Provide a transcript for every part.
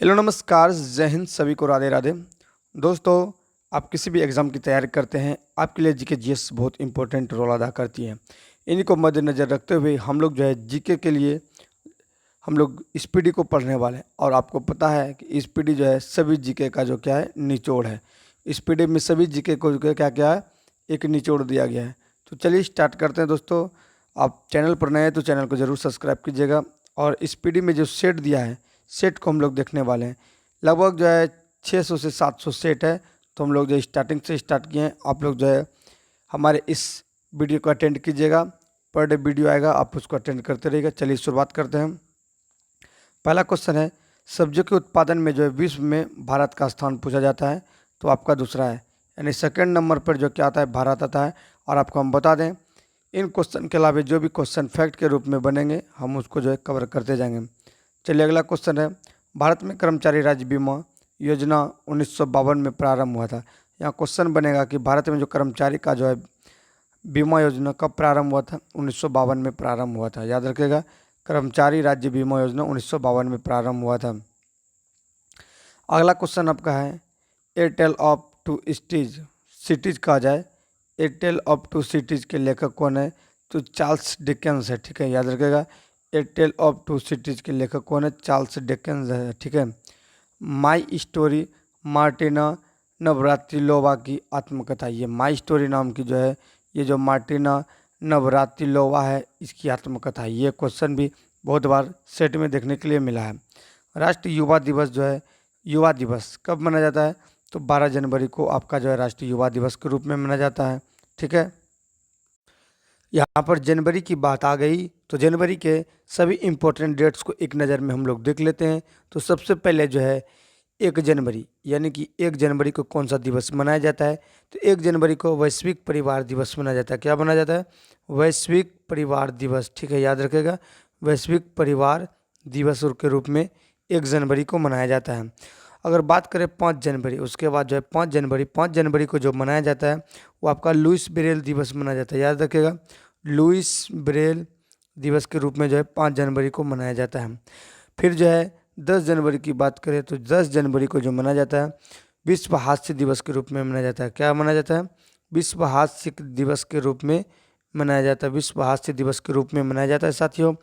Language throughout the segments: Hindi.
हेलो नमस्कार, जय हिंद, सभी को राधे राधे। दोस्तों, आप किसी भी एग्ज़ाम की तैयारी करते हैं, आपके लिए जीके जीएस बहुत इंपॉर्टेंट रोल अदा करती है। इन्हीं को मद्देनज़र रखते हुए हम लोग जो है जीके के लिए हम लोग स्पीडी को पढ़ने वाले हैं। और आपको पता है कि स्पीडी जो है सभी जीके का जो क्या है निचोड़ है। स्पीडी में सभी जीके को जो क्या क्या है एक निचोड़ दिया गया है। तो चलिए स्टार्ट करते हैं दोस्तों। आप चैनल पर नए हैं तो चैनल को ज़रूर सब्सक्राइब कीजिएगा। और स्पीडी में जो सेट दिया है, सेट को हम लोग देखने वाले हैं। लगभग जो है 600 से 700 सेट है। तो हम लोग जो स्टार्टिंग से स्टार्ट किए हैं, आप लोग जो है हमारे इस वीडियो को अटेंड कीजिएगा। पर डे वीडियो आएगा, आप उसको अटेंड करते रहिएगा। चलिए शुरुआत करते हैं। पहला क्वेश्चन है, सब्जियों के उत्पादन में जो है विश्व में भारत का स्थान पूछा जाता है। तो आपका दूसरा है, यानी सेकंड नंबर पर जो क्या आता है, भारत आता है। और आपको हम बता दें, इन क्वेश्चन के अलावा जो भी क्वेश्चन फैक्ट के रूप में बनेंगे हम उसको जो है कवर करते जाएंगे। चलिए अगला क्वेश्चन है, भारत में कर्मचारी राज्य बीमा योजना 1952 में प्रारंभ हुआ था। यहाँ क्वेश्चन बनेगा कि भारत में जो कर्मचारी का जो है बीमा योजना कब प्रारंभ हुआ था। 1952 में प्रारंभ हुआ था, याद रखिएगा। कर्मचारी राज्य बीमा योजना 1952 में प्रारंभ हुआ था। अगला क्वेश्चन आपका है, Airtel of two cities cities कहा जाए, एयरटेल ऑफ टू सिटीज के लेखक कौन है। तो चार्ल्स डिकेंस है, ठीक है, याद रखिएगा। एयरटेल ऑफ टू सिटीज के लेखक कौन है, चार्ल्स डिकेंस है, ठीक है। माई स्टोरी मार्टिना नवरात्रिलोवा की आत्मकथा, ये माई स्टोरी नाम की जो है, ये जो मार्टिना नवरात्रिलोवा है, इसकी आत्मकथा है। ये क्वेश्चन भी बहुत बार सेट में देखने के लिए मिला है। राष्ट्रीय युवा दिवस जो है, युवा दिवस कब मनाया जाता है। तो 12 जनवरी को आपका जो है राष्ट्रीय युवा दिवस के रूप में मनाया जाता है, ठीक है। यहाँ पर जनवरी की बात आ गई तो जनवरी के सभी इम्पोर्टेंट डेट्स को एक नज़र में हम लोग देख लेते हैं। तो सबसे पहले जो है 1 जनवरी, यानी कि 1 जनवरी को कौन सा दिवस मनाया जाता है। तो 1 जनवरी को वैश्विक परिवार दिवस मनाया जाता है। क्या मनाया जाता है, वैश्विक परिवार दिवस, ठीक है, याद रखेगा। वैश्विक परिवार दिवस के रूप में 1 जनवरी को मनाया जाता है। अगर बात करें 5 जनवरी, उसके बाद जो है 5 जनवरी को जो मनाया जाता है वो आपका लुइस ब्रेल दिवस मनाया जाता है, याद रखेगा। लुइस ब्रेल दिवस के रूप में जो है 5 जनवरी को मनाया जाता है। फिर जो है 10 जनवरी की बात करें तो 10 जनवरी को जो मनाया जाता है विश्व हास्य दिवस के रूप में मनाया जाता है। क्या मनाया जाता है, विश्व हास्य दिवस के रूप में मनाया जाता है, विश्व हास्य दिवस के रूप में मनाया जाता है साथियों।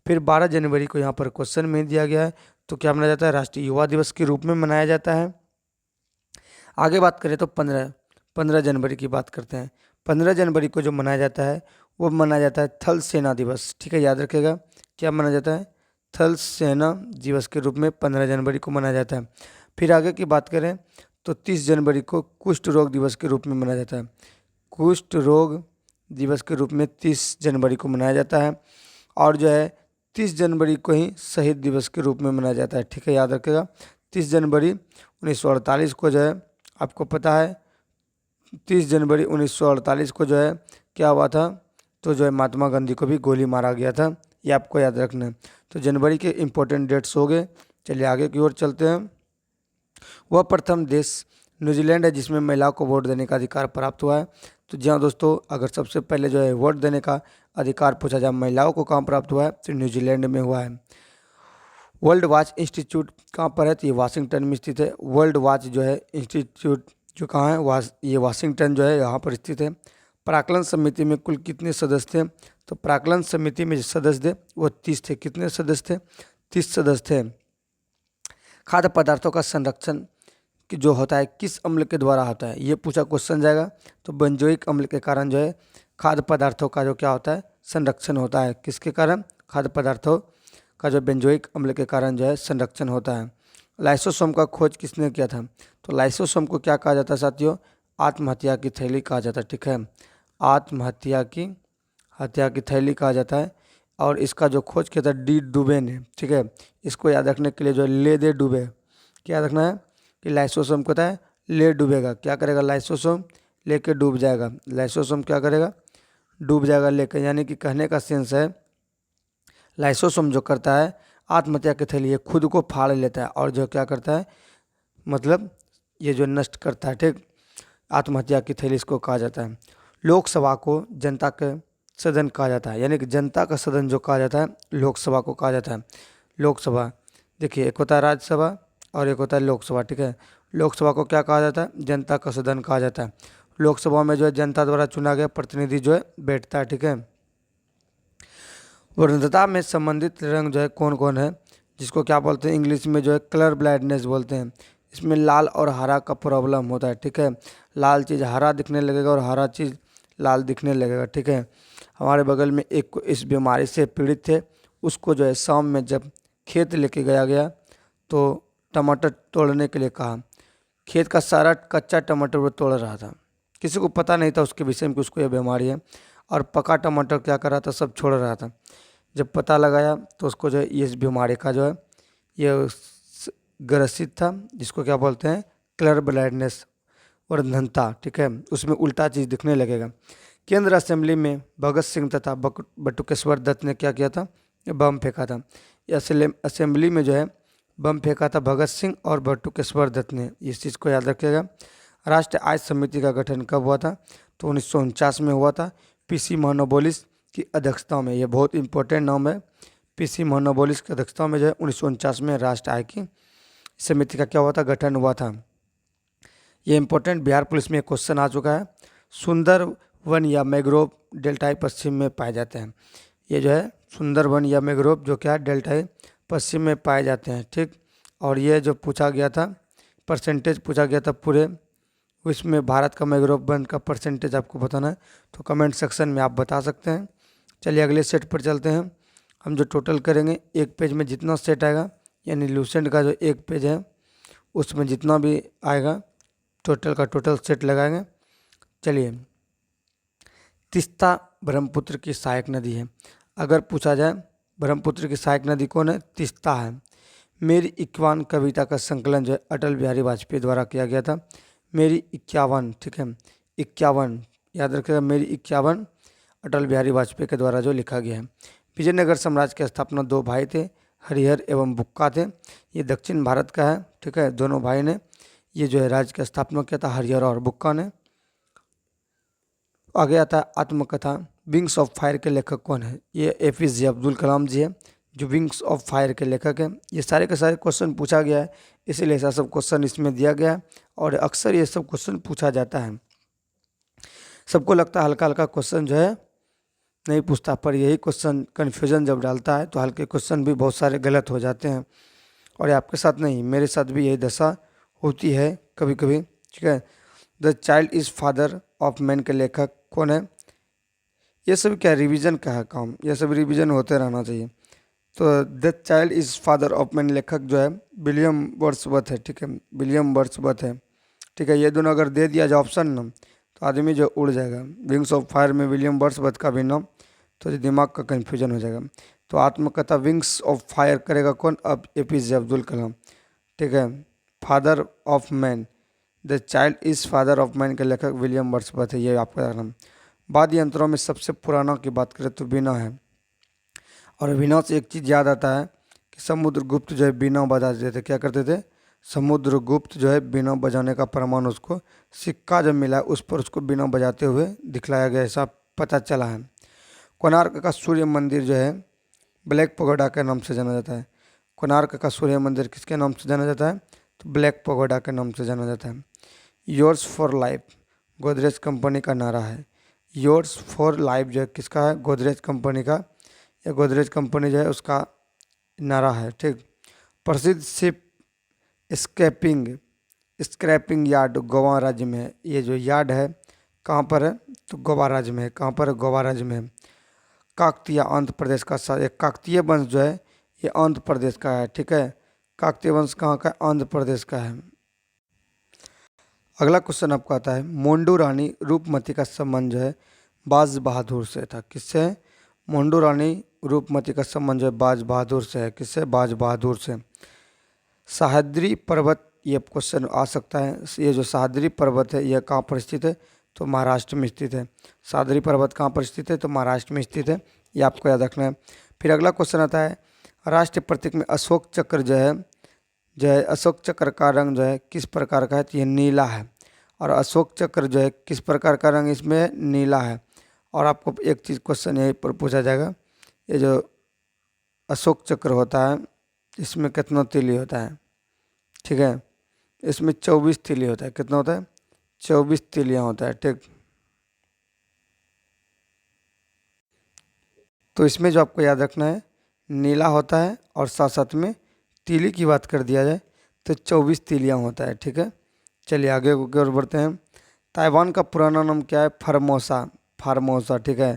फिर 12 जनवरी को यहाँ पर क्वेश्चन में दिया गया है, तो क्या मनाया जाता है, राष्ट्रीय युवा दिवस के रूप में मनाया जाता है। आगे बात करें तो 15 जनवरी की बात करते हैं। 15 जनवरी को जो मनाया जाता है वो मनाया जाता है थल सेना दिवस, ठीक है, याद रखेगा। क्या मनाया जाता है, थल सेना दिवस के रूप में 15 जनवरी को मनाया जाता है। फिर आगे की बात करें तो 30 जनवरी को कुष्ठ रोग दिवस के रूप में मनाया जाता है। कुष्ठ रोग दिवस के रूप में 30 जनवरी को मनाया जाता है। और जो है 30 जनवरी को ही शहीद दिवस के रूप में मनाया जाता है, ठीक है, याद रखेगा। 30 जनवरी 1948 को जो है आपको पता है, 30 जनवरी 1948 को जो है क्या हुआ था, तो जो है महात्मा गांधी को भी गोली मारा गया था, ये आपको याद रखना है। तो जनवरी के इंपॉर्टेंट डेट्स हो गए। चलिए आगे की ओर चलते हैं। वह प्रथम देश न्यूजीलैंड है जिसमें महिलाओं को वोट देने का अधिकार प्राप्त हुआ है। तो जी हाँ दोस्तों, अगर सबसे पहले जो है वोट देने का अधिकार पूछा जाए महिलाओं को कहाँ प्राप्त हुआ है, तो न्यूजीलैंड में हुआ है। वर्ल्ड वॉच इंस्टीट्यूट कहाँ पर है, तो ये वाशिंगटन में स्थित है। वर्ल्ड वॉच जो है इंस्टीट्यूट जो कहाँ है, ये वाशिंगटन जो है यहाँ पर स्थित है। प्राक्कलन समिति में कुल कितने सदस्य थे, तो प्राक्कलन समिति में जो सदस्य थे वो 30 थे। कितने सदस्य थे, 30 सदस्य थे। खाद्य पदार्थों का संरक्षण कि जो होता है किस अम्ल के द्वारा होता है, ये पूछा क्वेश्चन जाएगा। तो बेंजोइक अम्ल के कारण जो है खाद्य पदार्थों का जो क्या होता है, संरक्षण होता है। किसके कारण, खाद्य पदार्थों का जो बेंजोइक अम्ल के कारण जो है संरक्षण होता है। लाइसोसोम का खोज किसने किया था, तो लाइसोसोम को क्या कहा जाता है साथियों, आत्महत्या की थैली कहा जाता है, ठीक है, आत्महत्या की थैली कहा जाता है। और इसका जो खोज किया था डी डुबे ने, ठीक है। इसको याद रखने के लिए जो ले दे डुबे, क्या याद रखना है कि लाइसोसोम को होता है ले डूबेगा, क्या करेगा, लाइसोसोम लेके डूब जाएगा। लाइसोसोम क्या करेगा, डूब जाएगा लेकर, यानी कि कहने का सेंस है लाइसोसोम जो करता है आत्महत्या के थैली खुद को फाड़ लेता है और जो क्या करता है, मतलब ये जो नष्ट करता है, ठीक। आत्महत्या की थैली इसको कहा जाता है। लोकसभा को जनता का सदन कहा जाता है, यानी कि जनता का सदन जो कहा जाता है लोकसभा को कहा जाता है। लोकसभा देखिए, एक होता है राज्यसभा, और एक होता है लोकसभा, ठीक है। लोकसभा को क्या कहा जाता है? जनता का सदन कहा जाता है। लोकसभा में जो है जनता द्वारा चुना गया प्रतिनिधि जो है बैठता है, ठीक है। वृद्धता में संबंधित रंग जो है कौन कौन है, जिसको क्या बोलते हैं इंग्लिश में जो है कलर ब्लाइंडनेस बोलते हैं। इसमें लाल और हरा का प्रॉब्लम होता है, ठीक है। लाल चीज़ हरा दिखने लगेगा और हरा चीज़ लाल दिखने लगेगा, ठीक है। हमारे बगल में एक को इस बीमारी से पीड़ित थे, उसको जो है शाम में जब खेत लेके गया तो टमाटर तोड़ने के लिए कहा। खेत का सारा कच्चा टमाटर वो तोड़ रहा था, किसी को पता नहीं था उसके विषय में कि उसको यह बीमारी है, और पका टमाटर क्या कर रहा था, सब छोड़ रहा था। जब पता लगाया तो उसको जो है इस बीमारी का जो है ये ग्रसित था, जिसको क्या बोलते हैं कलर ब्लाइंडनेस और अंधता, ठीक है। उसमें उल्टा चीज़ दिखने लगेगा। केंद्र असेंबली में भगत सिंह तथा बटुकेश्वर दत्त ने क्या किया था? बम फेंका था। असेंबली में जो है बम फेंका था भगत सिंह और बटुकेश्वर दत्त ने, इस चीज़ को याद रखिएगा। राष्ट्रीय आय समिति का गठन कब हुआ था? तो 1949 में हुआ था, पीसी महानबोलिस की अध्यक्षता में। यह बहुत इंपॉर्टेंट नाम है। पीसी महानबोलिस की अध्यक्षता में जो है 1949 में राष्ट्रीय आय की समिति का क्या हुआ था? गठन हुआ था। ये इंपॉर्टेंट बिहार पुलिस में एक क्वेश्चन आ चुका है। सुंदर वन या मैंग्रोव डेल्टाई पश्चिम में पाए जाते हैं। ये जो है सुंदर वन या मैंग्रोव जो क्या डेल्टाई पश्चिम में पाए जाते हैं, ठीक। और ये जो पूछा गया था, परसेंटेज पूछा गया था पूरे विश्व में भारत का मैंग्रोव वन का परसेंटेज आपको बताना है, तो कमेंट सेक्शन में आप बता सकते हैं। चलिए अगले सेट पर चलते हैं। हम जो टोटल करेंगे, एक पेज में जितना सेट आएगा, यानी लूसेंट का जो एक पेज है उसमें जितना भी आएगा टोटल का टोटल सेट लगाएंगे। चलिए, तीस्ता ब्रह्मपुत्र की सहायक नदी है। अगर पूछा जाए ब्रह्मपुत्र की सहायक नदी कौन है? तीस्ता है। मेरी 51 कविता का संकलन जो है अटल बिहारी वाजपेयी द्वारा किया गया था। मेरी 51, ठीक है, 51 याद रखिएगा, मेरी 51 अटल बिहारी वाजपेयी के द्वारा जो लिखा गया है। विजयनगर साम्राज्य की स्थापना दो भाई थे, हरिहर एवं बुक्का थे। ये दक्षिण भारत का है, ठीक है। दोनों भाई ने ये जो है राज्य की स्थापना किया था, हरिहर और बुक्का ने। आगे आता है आत्मकथा। विंग्स ऑफ फायर के लेखक कौन है? ये APJ अब्दुल कलाम जी है, जो विंग्स ऑफ फायर के लेखक हैं। ये सारे के सारे क्वेश्चन पूछा गया है, इसीलिए ऐसा सब क्वेश्चन इसमें दिया गया है, और अक्सर ये सब क्वेश्चन पूछा जाता है। सबको लगता है हल्का हल्का क्वेश्चन जो है नहीं पूछता, पर यही क्वेश्चन कन्फ्यूजन जब डालता है तो हल्के क्वेश्चन भी बहुत सारे गलत हो जाते हैं। और ये आपके साथ नहीं, मेरे साथ भी यही दशा होती है कभी कभी, ठीक है। The child is father of man के लेखक कौन है? ये सब क्या रिवीजन का है काम, ये सब रिवीजन होते रहना चाहिए। तो the child is father of man लेखक जो है विलियम वर्ड्सवर्थ है, ठीक है, विलियम वर्ड्सवर्थ है, ठीक है। ये दोनों अगर दे दिया जाए ऑप्शन ना, तो आदमी जो उड़ जाएगा। विंग्स ऑफ फायर में विलियम वर्ड्सवर्थ का भी नाम, तो दिमाग का कन्फ्यूजन हो जाएगा। तो आत्मकथा विंग्स ऑफ फायर करेगा कौन? अब APJ अब्दुल कलाम, ठीक है। Father of man, the child is father of man के लेखक विलियम वर्ड्सवर्थ है, ये आपका नाम। वाद्य यंत्रों में सबसे पुराना की बात करें तो बीना है। और बीना से एक चीज़ याद आता है कि समुद्रगुप्त जो है बीना बजाते थे। क्या करते थे? समुद्रगुप्त जो है बीना बजाने का प्रमाण, उसको सिक्का जब मिला उस पर उसको बीना बजाते हुए दिखलाया गया, ऐसा पता चला है। कोणार्क का सूर्य मंदिर जो है ब्लैक पगोडा के नाम से जाना जाता है। कोणार्क का सूर्य मंदिर किसके नाम से जाना जाता है? तो ब्लैक पगोडा के नाम से जाना जाता है। Yours for life Godrej company का नारा है। योर्स फॉर लाइफ जो है किसका है? गोदरेज कंपनी का। या गोदरेज कंपनी जो है उसका नारा है, ठीक। प्रसिद्ध शिप स्क्रैपिंग यार्ड गोवा राज्य में है। ये जो यार्ड है कहाँ पर है? तो गोवा राज्य में है। कहाँ पर है? गोवा राज्य में है। काकतीय आंध्र प्रदेश का एक काकतीय वंश जो है ये आंध्र प्रदेश का है, ठीक है। काकतीय वंश कहाँ का है? आंध्र प्रदेश का है। अगला क्वेश्चन आपको आता है, मोंडू रानी रूपमती का संबंध जो है बाज बहादुर से था। किससे है? मोंडू रानी रूपमती का संबंध जो है बाज बहादुर से है। किससे? बाज बहादुर से। सह्याद्री पर्वत, ये क्वेश्चन आ सकता है। ये जो सह्याद्री पर्वत है यह कहाँ पर स्थित है? तो महाराष्ट्र में स्थित है। सह्याद्री पर्वत कहाँ पर स्थित है? तो महाराष्ट्र में स्थित है, ये आपको याद रखना है। फिर अगला क्वेश्चन आता है, राष्ट्रीय प्रतीक में अशोक चक्र जो है अशोक चक्र का रंग जो है किस प्रकार का है? तो ये नीला है। और अशोक चक्र जो है किस प्रकार का रंग इसमें नीला है। और आपको एक चीज़ क्वेश्चन यहीं पर पूछा जाएगा, ये जो अशोक चक्र होता है इसमें कितना तीली होता है, ठीक। ठीक है। इसमें 24 तीली होता है। कितना होता है? 24 तीलियाँ होता है, ठीक। तो इसमें जो आपको याद रखना है, नीला होता है और साथ साथ में तीली की बात कर दिया जाए तो 24 तीलियाँ होता है, ठीक है। चलिए आगे की ओर बढ़ते हैं। ताइवान का पुराना नाम क्या है? फार्मोसा। फार्मोसा, ठीक है।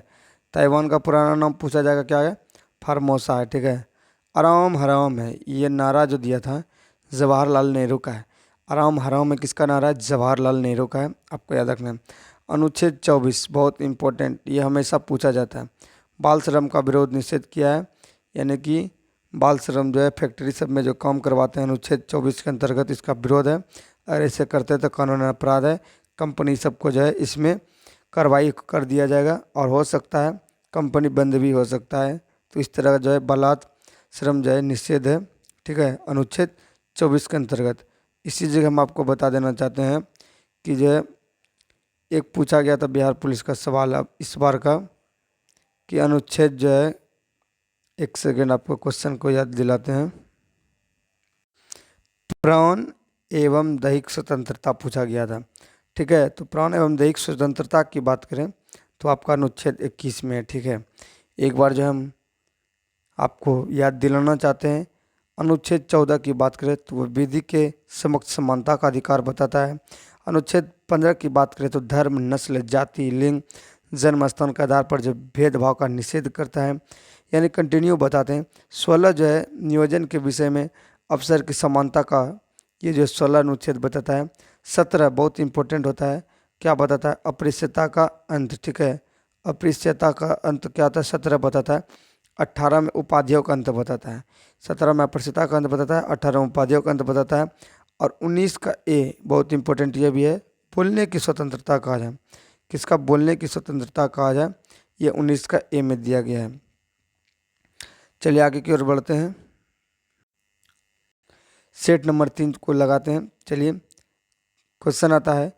ताइवान का पुराना नाम पूछा जाएगा, क्या है? फार्मोसा है, ठीक है। आराम हराम है, ये नारा जो दिया था जवाहरलाल नेहरू का है। आराम हराम है किसका नारा है? जवाहरलाल नेहरू का है, आपको याद रखना है। अनुच्छेद 24 बहुत इंपॉर्टेंट, ये हमेशा पूछा जाता है। बाल श्रम का विरोध निषेध किया है, यानी कि बाल श्रम जो है फैक्ट्री सब में जो काम करवाते हैं, अनुच्छेद 24 के अंतर्गत इसका विरोध है। अगर ऐसे करते हैं तो कानूनी अपराध है। कंपनी सबको जो है इसमें कार्रवाई कर दिया जाएगा और हो सकता है कंपनी बंद भी हो सकता है। तो इस तरह का जो है बलात् श्रम जो है निषेध है, ठीक है, अनुच्छेद 24 के अंतर्गत। इसी जगह हम आपको बता देना चाहते हैं कि जो है एक पूछा गया था बिहार पुलिस का सवाल अब इस बार का, कि अनुच्छेद जो है, एक सेकेंड आपको क्वेश्चन को याद दिलाते हैं। प्राण एवं दैहिक स्वतंत्रता पूछा गया था, ठीक है। तो प्राण एवं दैहिक स्वतंत्रता की बात करें तो आपका अनुच्छेद 21 में है, ठीक है। एक बार जो हम आपको याद दिलाना चाहते हैं, अनुच्छेद 14 की बात करें तो वह विधि के समक्ष समानता का अधिकार बताता है। अनुच्छेद 15 की बात करें तो धर्म, नस्ल, जाति, लिंग, जन्म स्थान के आधार पर जो भेदभाव का निषेध करता है, यानी कंटिन्यू बताते हैं। 16 जो है नियोजन के विषय में अवसर की समानता का, ये जो 16 अनुच्छेद बताता है। 17 बहुत इंपॉर्टेंट होता है, क्या बताता है? अस्पृश्यता का अंत, ठीक है। अस्पृश्यता का अंत क्या होता है? 17 बताता है। 18 में उपाधियों का अंत बताता है। 17 में अस्पृश्यता का अंत बताता है, 18 में उपाधियों का अंत बताता है। और 19 का ए बहुत इंपॉर्टेंट ये भी है, बोलने की स्वतंत्रता कहा जाए। किसका बोलने की स्वतंत्रता कहा जाए? ये 19 का ए में दिया गया है। चलिए आगे की ओर बढ़ते हैं। सेट नंबर 3 को लगाते हैं। चलिए क्वेश्चन आता है,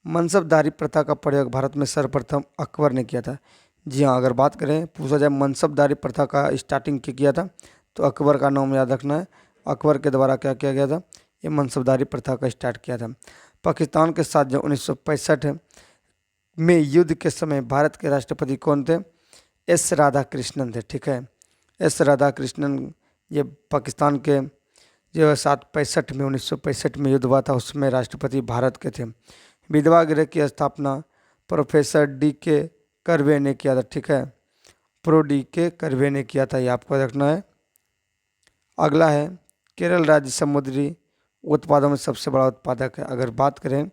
मनसबदारी प्रथा का प्रयोग भारत में सर्वप्रथम अकबर ने किया था। जी हाँ, अगर बात करें पूछा जाए मनसबदारी प्रथा का स्टार्टिंग किया था तो अकबर का नाम याद रखना है। अकबर के द्वारा क्या किया गया था? ये मनसबदारी प्रथा का स्टार्ट किया था। पाकिस्तान के साथ जो 1965 में युद्ध के समय भारत के राष्ट्रपति कौन थे? एस राधाकृष्णन थे, ठीक है। एस राधाकृष्णन, ये पाकिस्तान के जो 765 में 1965 में युद्ध हुआ था उसमें राष्ट्रपति भारत के थे। विधवा गृह की स्थापना प्रोफेसर डी के कर्वे ने किया था, ठीक है। प्रो डी के कर्वे ने किया था, ये आपको रखना है। अगला है, केरल राज्य समुद्री उत्पादों में सबसे बड़ा उत्पादक है। अगर बात करें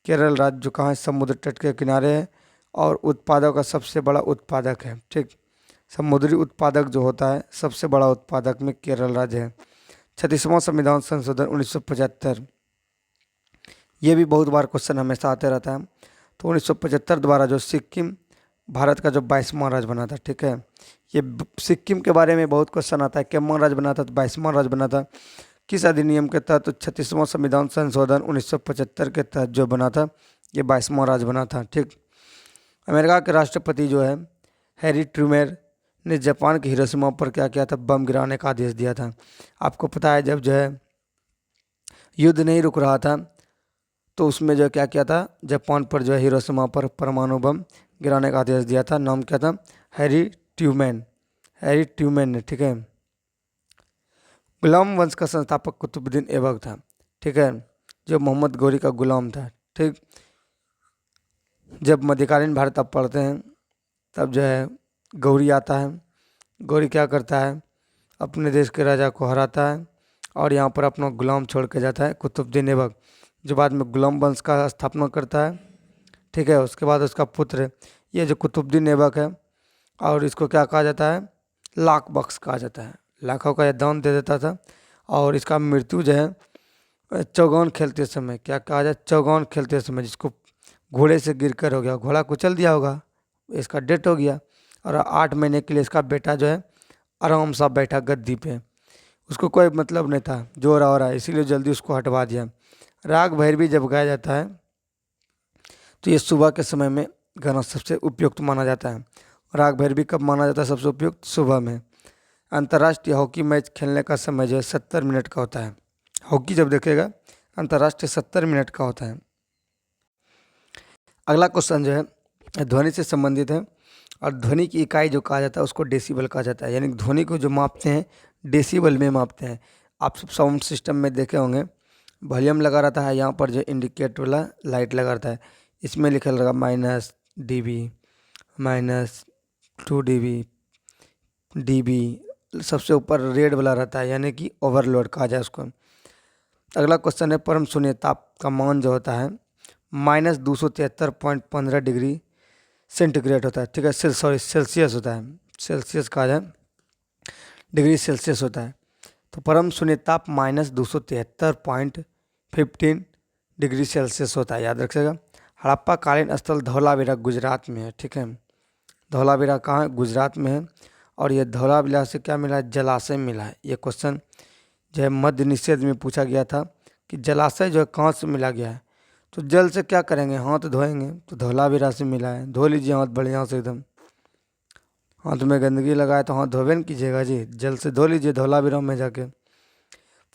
केरल राज्य जो कहाँ है, समुद्र तट के किनारे है और उत्पादों का सबसे बड़ा उत्पादक है, ठीक। समुद्री उत्पादक जो होता है सबसे बड़ा उत्पादक में केरल राज्य है। 36वां संविधान संशोधन 1975, ये भी बहुत बार क्वेश्चन हमेशा आते रहता है। तो 1975 द्वारा जो सिक्किम भारत का जो 22वां राज्य बना था, ठीक है। ये सिक्किम के बारे में बहुत क्वेश्चन आता है, कितवां राज्य बना था? तो 22वां राज्य बना था। किस अधिनियम के तहत? तो 36वां संविधान संशोधन 1975 के तहत जो बना था, ये 22वां राज्य बना था, ठीक। अमेरिका के राष्ट्रपति जो है हैरी ट्रूमैन ने जापान के हिरोशिमा पर क्या किया था? बम गिराने का आदेश दिया था। आपको पता है जब जो है युद्ध नहीं रुक रहा था तो उसमें जो क्या किया था? जापान पर जो है हिरोशिमा पर परमाणु बम गिराने का आदेश दिया था। नाम क्या था? हैरी ट्रूमैन, हैरी ट्रूमैन ने, ठीक है। गुलाम वंश का संस्थापक कुतुबुद्दीन ऐबक था, ठीक है, जो मोहम्मद गौरी का गुलाम था, ठीक। जब मध्यकालीन भारत आप पढ़ते हैं तब जो है गौरी आता है। गौरी क्या करता है? अपने देश के राजा को हराता है और यहाँ पर अपना गुलाम छोड़ के जाता है कुतुबुद्दीन ऐबक, जो बाद में गुलाम वंश का स्थापना करता है, ठीक है। उसके बाद उसका पुत्र ये जो कुतुबुद्दीन ऐबक है, और इसको क्या कहा जाता है? लाख बख्श कहा जाता है। लाखों का यह दान दे देता था। और इसका मृत्यु जो है चौगान खेलते समय, क्या कहा जाए? चौगान खेलते समय, जिसको घोड़े से गिरकर हो गया, घोड़ा कुचल दिया होगा, इसका डेथ हो गया। और 8 महीने के लिए इसका बेटा जो है आराम सा बैठा गद्दी पे, उसको कोई मतलब नहीं था जो हो रहा है, इसीलिए जल्दी उसको हटवा दिया। राग भैरवी जब गाया जाता है तो ये सुबह के समय में गाना सबसे उपयुक्त माना जाता है। राग भैरवी कब माना जाता है सबसे उपयुक्त? सुबह में। अंतर्राष्ट्रीय हॉकी मैच खेलने का समय जो है 70 मिनट का होता है। हॉकी जब देखेगा अंतर्राष्ट्रीय 70 मिनट का होता है। अगला क्वेश्चन जो है ध्वनि से संबंधित है, और ध्वनि की इकाई जो कहा जाता है उसको डेसिबल कहा जाता है, यानी ध्वनि को जो मापते हैं डेसिबल में मापते हैं। आप सब साउंड सिस्टम में देखे होंगे, वॉल्यूम लगा रहता है, यहाँ पर जो इंडिकेटर वाला लाइट लगा रहता है, इसमें लिखा रहेगा -dB, -2 dB, सबसे ऊपर रेड वाला रहता है, यानी कि ओवरलोड कहा जाए उसको। अगला क्वेश्चन है परम शून्य ताप का मान जो होता है -273.15 डिग्री सेंटीग्रेड होता है, ठीक है, सेल्सियस होता है, सेल्सियस कहा जाए, डिग्री सेल्सियस होता है। तो परम शून्य ताप -273.15 डिग्री सेल्सियस होता है, याद रखिएगा। हड़प्पा कालीन स्थल धौलावीरा गुजरात में है, ठीक है, धौलावीरा कहाँ है, गुजरात में है। और ये धौलावीरा से क्या मिला है, जलाशय मिला है। ये क्वेश्चन जो है मध्य निषेध में पूछा गया था कि जलाशय जो है कहाँ से मिला गया है, तो जल से क्या करेंगे, हाथ धोएंगे, तो धौलावीरा से मिला है। धो लीजिए हाथ बढ़िया से, एकदम हाथ में गंदगी लगाए तो हाथ धोबे न कीजिएगा जी, जल से धो लीजिए धौलावीरा में जाके।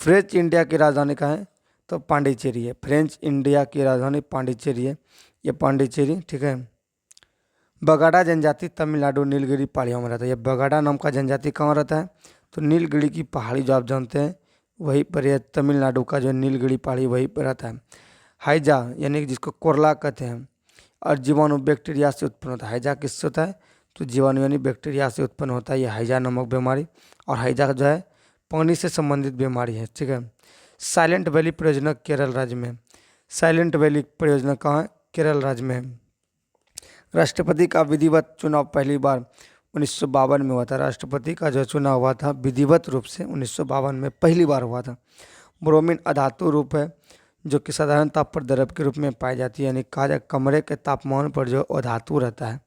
फ्रेंच इंडिया की राजधानी कहाँ है, तो पांडिचेरी है। फ्रेंच इंडिया की राजधानी पांडिचेरी है, ये पांडिचेरी, ठीक है। बगाड़ा जनजाति तमिलनाडु नीलगिरी पहाड़ियों में रहता है। ये बगाड़ा नाम का जनजाति कहाँ रहता है, तो नीलगिरी की पहाड़ी जो आप जानते हैं वहीं पर, यह तमिलनाडु का जो नीलगिरी पहाड़ी वहीं पर रहता है। हाइजा यानी कि जिसको कोरला कहते हैं, और जीवाणु बैक्टीरिया से उत्पन्न होता है। हाइजा किससे होता है, तो जीवाणु यानी बैक्टीरिया से उत्पन्न होता है ये हाइजा नामक बीमारी। और हाइजा जो है पानी से संबंधित बीमारी है, ठीक है। साइलेंट वैली परियोजना केरल राज्य में, साइलेंट वैली परियोजना कहाँ है, केरल राज्य में है। राष्ट्रपति का विधिवत चुनाव पहली बार 1952 में हुआ था। राष्ट्रपति का जो चुनाव हुआ था विधिवत रूप से 1952 में पहली बार हुआ था। ब्रोमीन अधातु रूप है जो कि साधारण ताप पर द्रव के रूप में पाई जाती है, यानी कहा जाए कमरे के तापमान पर जो अधातु रहता है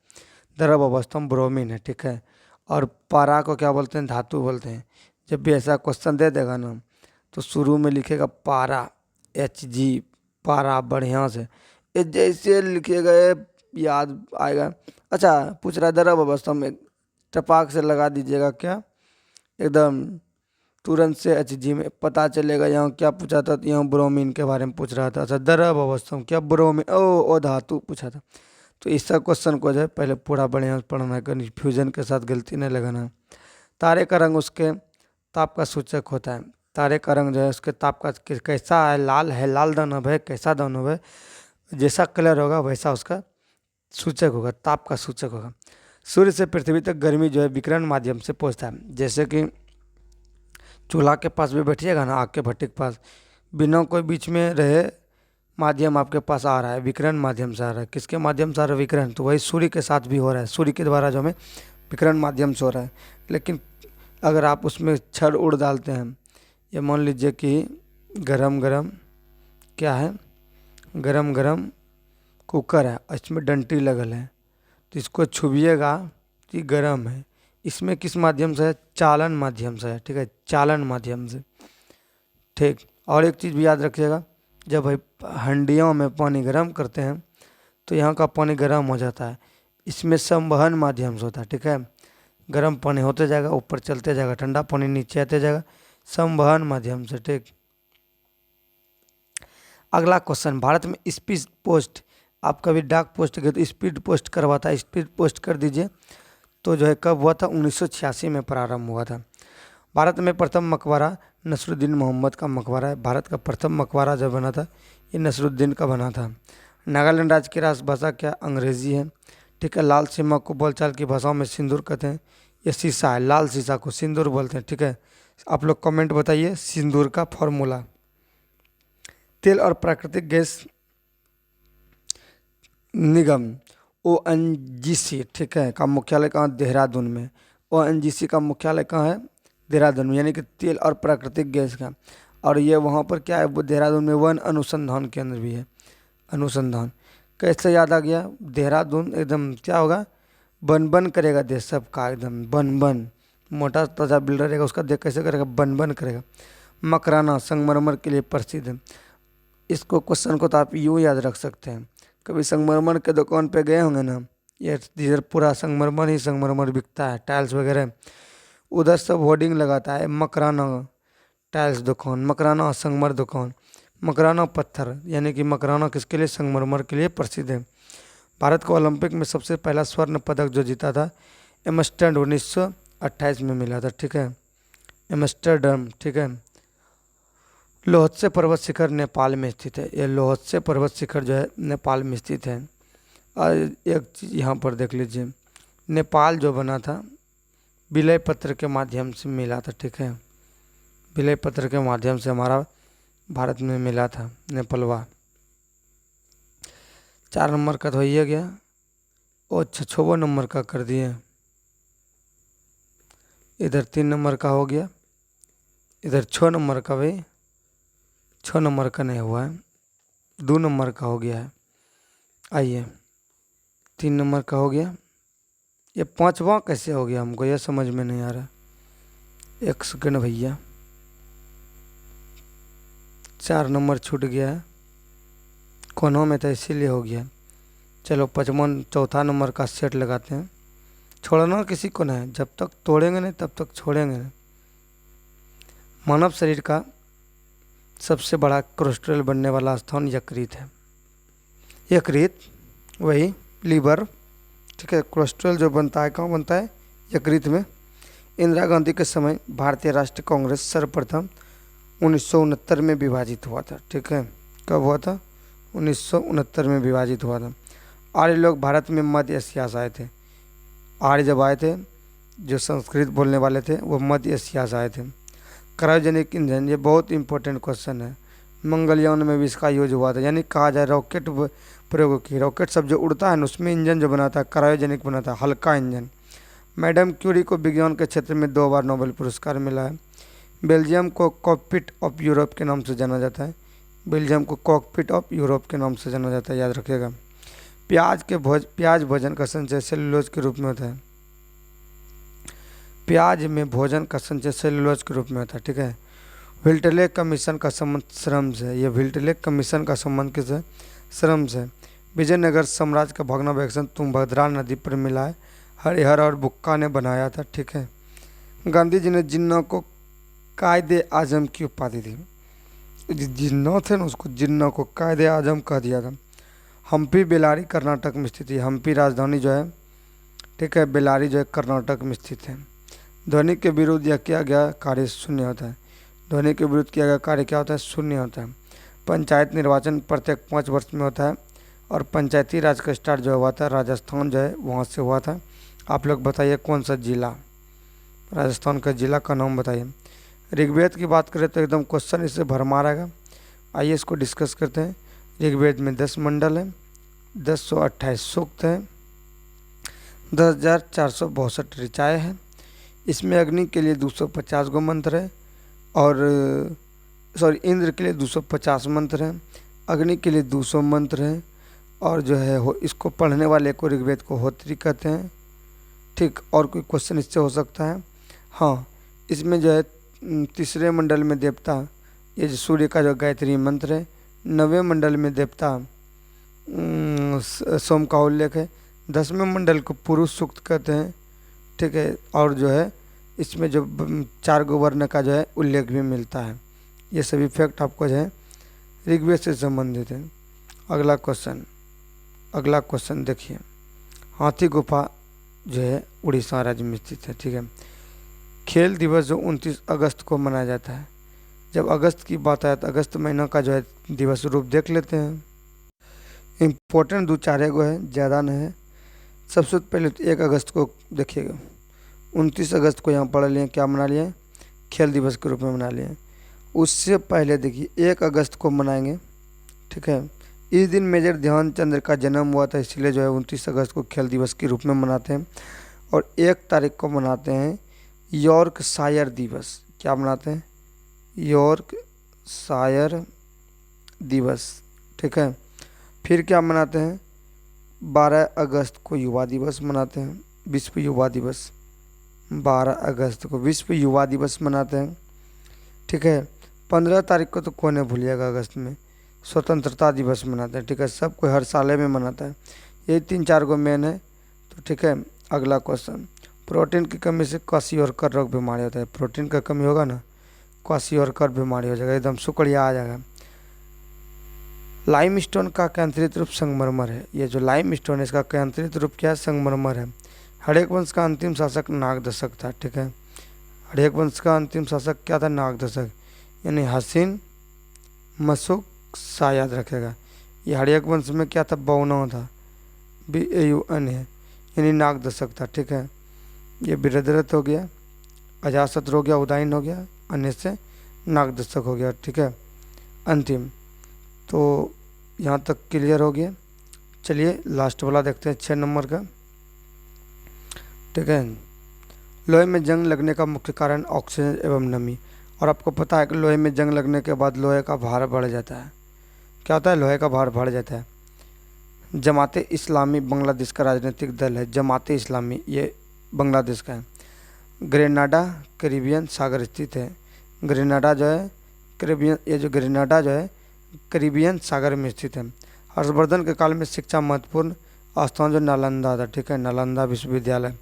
द्रव अवस्था में ब्रोमीन है, ठीक है। और पारा को क्या बोलते हैं, धातु बोलते हैं। जब भी ऐसा क्वेश्चन दे देगा ना तो शुरू में लिखेगा पारा, Hg, पारा, बढ़िया से जैसे लिखेगा याद आएगा। अच्छा पूछ रहा है द्रव अवस्था में, टपाक से लगा दीजिएगा क्या, एकदम तुरंत से Hg में पता चलेगा। यहाँ क्या पूछा था, यहाँ ब्रोमीन के बारे में पूछ रहा था। अच्छा द्रव अवस्था में क्या ब्रोमीन, ओ धातु पूछा था। तो इस क्वेश्चन को जो है पहले पूरा बढ़िया पढ़ना है, कन्फ्यूजन के साथ गलती नहीं लगाना। तारे का रंग उसके ताप का सूचक होता है। तारे का रंग जो है उसके ताप का कैसा है, लाल है, लाल दानव है, कैसा दानव है, जैसा कलर होगा वैसा उसका सूचक होगा, ताप का सूचक होगा। सूर्य से पृथ्वी तक गर्मी जो है विकिरण माध्यम से पहुँचता है। जैसे कि चूल्हा के पास भी बैठिएगा ना, आग के भट्टी के पास, बिना कोई बीच में रहे माध्यम आपके पास आ रहा है, विकिरण माध्यम से आ रहा है। किसके माध्यम से आ रहा है, विकिरण, तो वही सूर्य के साथ भी हो रहा है। सूर्य के द्वारा जो हमें विकिरण माध्यम से हो रहा है। लेकिन अगर आप उसमें छड़ उड़ डालते हैं, या मान लीजिए कि गरम गरम क्या है, गरम गरम कुकर है, इसमें डंटी लगल है, तो इसको छुबिएगा तो ये गर्म है। इसमें किस माध्यम से है, चालन माध्यम से है, ठीक है, चालन माध्यम से, ठीक। और एक चीज़ भी याद रखिएगा, जब भाई हंडियों में पानी गर्म करते हैं तो यहाँ का पानी गर्म हो जाता है, इसमें संवहन माध्यम से होता है, ठीक है। गर्म पानी होते जाएगा, ऊपर चलते जाएगा, ठंडा पानी नीचे आते जाएगा, संवहन माध्यम से, ठीक। अगला क्वेश्चन, भारत में स्पीड पोस्ट, आप कभी डाक पोस्ट गए तो स्पीड पोस्ट करवाता है, स्पीड पोस्ट कर दीजिए। तो जो है कब हुआ था, 1986 में प्रारंभ हुआ था। भारत में प्रथम मकबरा नसरुद्दीन मोहम्मद का मकबरा है। भारत का प्रथम मकबरा जब बना था ये नसरुद्दीन का बना था। नागालैंड राज्य की राष्ट्रभाषा क्या, अंग्रेजी है, ठीक है। लाल सीमा को बोलचाल की भाषाओं में सिंदूर कहते हैं। ये शीशा है, लाल शीशा को सिंदूर बोलते हैं, ठीक है। आप लोग कमेंट बताइए सिंदूर का फॉर्मूला। तेल और प्राकृतिक गैस निगम ONGC, ठीक है, का मुख्यालय कहाँ, देहरादून में। ONGC का मुख्यालय कहाँ है, देहरादून में, यानी कि तेल और प्राकृतिक गैस का। और ये वहाँ पर क्या है, वो देहरादून में वन अनुसंधान केंद्र भी है। अनुसंधान कैसे याद आ गया, देहरादून एकदम क्या होगा, बन बन करेगा देश सबका, एकदम बन बन, मोटा ताजा बिल्डर रहेगा उसका देख कैसे करेगा, बन बन करेगा। मकराना संगमरमर के लिए प्रसिद्ध है। इसको क्वेश्चन को तो आप यूँ याद रख सकते हैं, कभी संगमरमर के दुकान पे गए होंगे ना, ये इधर पूरा संगमरमर ही संगमरमर बिकता है, टाइल्स वगैरह, उधर सब होर्डिंग लगाता है मकराना, टाइल्स दुकान, मकराना संगमर दुकान, मकराना पत्थर, यानी कि मकराना किसके लिए, संगमरमर के लिए प्रसिद्ध है। भारत को ओलंपिक में सबसे पहला स्वर्ण पदक जो जीता था एम्स्टर्डम 1928 में मिला था, ठीक है, एम्स्टर्डम, ठीक है। लोहत्से पर्वत शिखर नेपाल में स्थित है। यह लोहत्से पर्वत शिखर जो है नेपाल में स्थित है। और एक चीज़ यहाँ पर देख लीजिए, नेपाल जो बना था विलय पत्र के माध्यम से मिला था, ठीक है, विलय पत्र के माध्यम से हमारा भारत में मिला था नेपालवा। 4 नंबर का तो हो ही गया, और 6वां नंबर का कर दिए, इधर 3 नंबर का हो गया, इधर 6 नंबर का, भाई 6 नंबर का नहीं हुआ है, 2 नंबर का हो गया है। आइए 3 नंबर का हो गया, ये 5वां कैसे हो गया हमको यह समझ में नहीं आ रहा। 1 सेकंड भैया, 4 नंबर छूट गया है कोनों में, तो इसीलिए हो गया। चलो 55 चौथा नंबर का सेट लगाते हैं। छोड़ना किसी को नहीं, जब तक तोड़ेंगे नहीं तब तक छोड़ेंगे नहीं। मानव शरीर का सबसे बड़ा कोलेस्ट्रॉल बनने वाला स्थान यकृत है। यकृत वही लीवर, ठीक है। कोलेस्ट्रॉल जो बनता है कहाँ बनता है, यकृत में। इंदिरा गांधी के समय भारतीय राष्ट्रीय कांग्रेस सर्वप्रथम 1969 में विभाजित हुआ था, ठीक है। कब हुआ था, 1969 में विभाजित हुआ था। आर्य लोग भारत में मध्य एशिया से आए थे। आर्य जब आए थे, जो संस्कृत बोलने वाले थे, वो मध्य एशिया से आए थे। क्रायोजेनिक इंजन, ये बहुत इंपॉर्टेंट क्वेश्चन है। मंगलयान में भी इसका यूज हुआ था, यानी कहा जाए रॉकेट प्रयोग की, रॉकेट सब जो उड़ता है ना उसमें इंजन जो बनाता है क्रायोजेनिक बनाता है, हल्का इंजन। मैडम क्यूरी को विज्ञान के क्षेत्र में 2 बार नोबेल पुरस्कार मिला है। बेल्जियम को कॉकपिट ऑफ यूरोप के नाम से जाना जाता है। बेल्जियम को कॉकपिट ऑफ यूरोप के नाम से जाना जाता है, याद रखिएगा। प्याज भोजन का संचय सेलुलोज के रूप में होता है। प्याज में भोजन का संचय सेलुलोज के रूप में होता है, ठीक है। विल्टलेक कमीशन का संबंध श्रम से, यह विल्टलेक कमीशन का संबंध किससे, श्रम से। विजयनगर साम्राज्य का भग्नावशेष तुंगभद्रा नदी पर मिला है। हरिहर और बुक्का ने बनाया था, ठीक है। गांधी जी ने जिन्ना को कायदे आजम की उपाधि दी। जिन्ना थे ना, उसको जिन्ना को कायदे आजम कह दिया था। हम्पी बेल्लारी कर्नाटक में स्थित है। हम्पी राजधानी जो है, ठीक है, बेल्लारी जो है कर्नाटक में स्थित है। ध्वनि के विरुद्ध या किया गया कार्य शून्य होता है। ध्वनि के विरुद्ध किया गया कार्य क्या होता है, शून्य होता है। पंचायत निर्वाचन प्रत्येक 5 वर्ष में होता है। और पंचायती राज का स्टार्ट जो हुआ था राजस्थान जो है वहाँ से हुआ था। आप लोग बताइए कौन सा जिला, राजस्थान का जिला का नाम बताइए। ऋग्वेद की बात करें तो एकदम क्वेश्चन इससे भरमार आएगा। आइए इसको डिस्कस करते हैं। ऋग्वेद में 10 मंडल है, 1028 सूक्त है, 10,462 ऋचाएँ हैं। इसमें अग्नि के लिए 250 गो मंत्र है, और इंद्र के लिए 250 मंत्र हैं, अग्नि के लिए 200 मंत्र हैं, और जो है इसको पढ़ने वाले को ऋग्वेद को होत्री कहते हैं, ठीक। और कोई क्वेश्चन इससे हो सकता है, हाँ। इसमें जो है 3रे मंडल में देवता, ये जो सूर्य का जो गायत्री मंत्र है। 9वें मंडल में देवता सोम का उल्लेख है। 10वें मंडल को पुरुष सूक्त कहते हैं, ठीक है। और जो है इसमें जो 4 गो वर्ण का जो है उल्लेख भी मिलता है। ये सभी फैक्ट आपको जो है ऋग्वेद से संबंधित है। अगला क्वेश्चन देखिए। हाथी गुफा जो है उड़ीसा राज्य में स्थित है, ठीक है। खेल दिवस जो 29 अगस्त को मनाया जाता है। जब अगस्त की बात आए तो अगस्त महीना का जो है दिवस रूप देख लेते हैं। इम्पोर्टेंट 2-4 गो है, ज़्यादा नहीं है। सबसे पहले तो 1 अगस्त को देखिएगा, 29 अगस्त को यहाँ पढ़ लिए क्या मना लिए, खेल दिवस के रूप में मना लिए। उससे पहले देखिए 1 अगस्त को मनाएंगे, ठीक है। इस दिन मेजर ध्यानचंद का जन्म हुआ था, इसलिए जो है 29 अगस्त को खेल दिवस के रूप में मनाते हैं। और 1 तारीख को मनाते हैं यॉर्कशायर दिवस। क्या मनाते हैं, यॉर्कशायर दिवस, ठीक है। फिर क्या मनाते हैं, 12 अगस्त को युवा दिवस मनाते हैं, विश्व युवा दिवस। 12 अगस्त को विश्व युवा दिवस मनाते हैं, ठीक है। 15 तारीख को तो कौन है भूलिएगा, अगस्त में स्वतंत्रता दिवस मनाते हैं, ठीक है। सब कोई हर साल में मनाता है। यही 3-4 गो मेन है, तो ठीक है। अगला क्वेश्चन, प्रोटीन की कमी से कसी और कर्क रोग बीमारी होता है। प्रोटीन का कमी होगा ना, क्वाशियोरकर बीमारी हो जाएगा, एकदम शुक्रिया आ जाएगा। लाइम स्टोन का केंद्रित रूप संगमरमर है। ये जो लाइम स्टोन है इसका केंद्रित रूप क्या है? संगमरमर है। हड़ेक वंश का अंतिम शासक नागदशक था। ठीक है, हड़ेक वंश का अंतिम शासक क्या था? नागदशक, यानी हसीन मसूक सा याद रखेगा। ये हड़ेक वंश में क्या था? बौनव था, BAUN है, यानी नागदशक था। ठीक है, ये बृहद्रथ हो गया, अजातशत्रु हो गया, उदयन हो गया, अन्य से नागदशक हो गया। ठीक है, अंतिम। तो यहाँ तक क्लियर हो गया। चलिए लास्ट वाला देखते हैं, 6 नंबर का। ठीक है, लोहे में जंग लगने का मुख्य कारण ऑक्सीजन एवं नमी। और आपको पता है कि लोहे में जंग लगने के बाद लोहे का भार बढ़ जाता है। क्या होता है? लोहे का भार बढ़ जाता है। जमाते इस्लामी बांग्लादेश का राजनीतिक दल है। जमाते इस्लामी ये बांग्लादेश का है। ग्रेनाडा कैरिबियन सागर स्थित है। ग्रेनाडा जो है कैरिबियन, ये जो ग्रेनाडा जो है कैरिबियन सागर में स्थित है। हर्षवर्धन के काल में शिक्षा महत्वपूर्ण स्थान जो नालंदा था। ठीक है, नालंदा विश्वविद्यालय।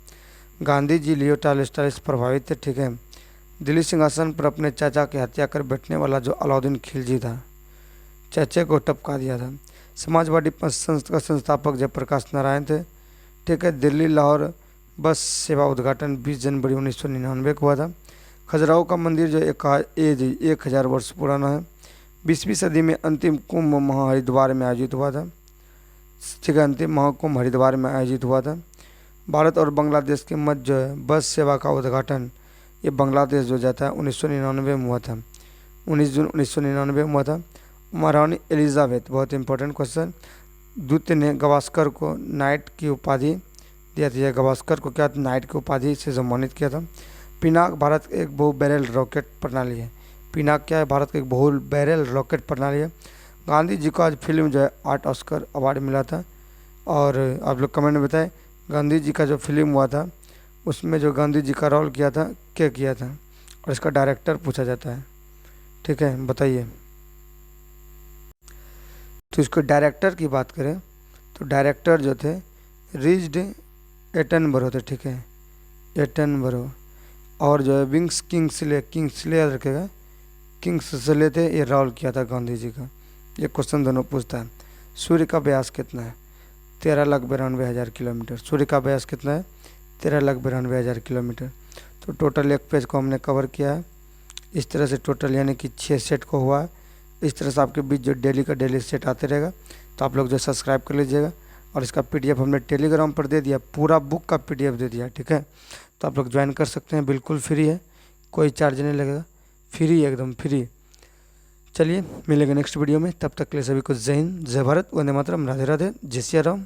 गांधी जी लियो टॉलस्टॉय से प्रभावित थे। ठीक है, दिल्ली सिंहासन पर अपने चाचा की हत्या कर बैठने वाला जो अलाउद्दीन खिलजी था, चाचे को टपका दिया था। समाजवादी पंथ का संस्थापक जयप्रकाश नारायण थे। ठीक है, दिल्ली लाहौर बस सेवा उद्घाटन 20 जनवरी 1999 को हुआ था। खजुराहो का मंदिर जो 1000 वर्ष पुराना है। 20वीं सदी में अंतिम कुंभ हरिद्वार में आयोजित हुआ था। ठीक है, अंतिम महाकुंभ हरिद्वार में आयोजित हुआ था। भारत और बांग्लादेश के मध्य जो है बस सेवा का उद्घाटन ये बांग्लादेश जो जाता है 1999 में हुआ था। 19 जून 1999 में हुआ था। महारानी एलिजाबेथ, बहुत इंपॉर्टेंट क्वेश्चन, द्वितीय ने गावस्कर को नाइट की उपाधि दिया था। गावस्कर को क्या नाइट की उपाधि से सम्मानित किया था। पिनाक भारत की एक बहु बैरल रॉकेट प्रणाली है। पिनाक क्या है? भारत की एक बहु बैरल रॉकेट प्रणाली है। गांधी जी को आज फिल्म जो है 8 ऑस्कर अवार्ड मिला था। और आप लोग कमेंट में बताएं गांधी जी का जो फिल्म हुआ था उसमें जो गांधी जी का रोल किया था क्या किया था, और इसका डायरेक्टर पूछा जाता है। ठीक है, बताइए। तो इसको डायरेक्टर की बात करें तो डायरेक्टर जो थे रिच्ड एटनबरो थे। ठीक है, एटनबरो। और जो है विंग्स किंग्सले याद रखेगा, किंग्सले थे, ये रोल किया था गांधी जी का। ये क्वेश्चन दोनों पूछता है। सूर्य का व्यास कितना है? 13,92,000 किलोमीटर। सूर्य का व्यास कितना है? 13,92,000 किलोमीटर। तो टोटल एक पेज को हमने कवर किया है इस तरह से, टोटल यानी कि 6 सेट को हुआ है। इस तरह से आपके बीच जो डेली का डेली सेट आते रहेगा। तो आप लोग जो सब्सक्राइब कर लीजिएगा। और इसका PDF हमने टेलीग्राम पर दे दिया, पूरा बुक का PDF दे दिया। ठीक है, तो आप लोग ज्वाइन कर सकते हैं, बिल्कुल फ्री है, कोई चार्ज नहीं लगेगा, फ्री एकदम फ्री। चलिए मिलेंगे नेक्स्ट वीडियो में, तब तक के लिए सभी को जय हिंद, जय भारत, वंदे मातरम, राधे राधे, जय सिया राम।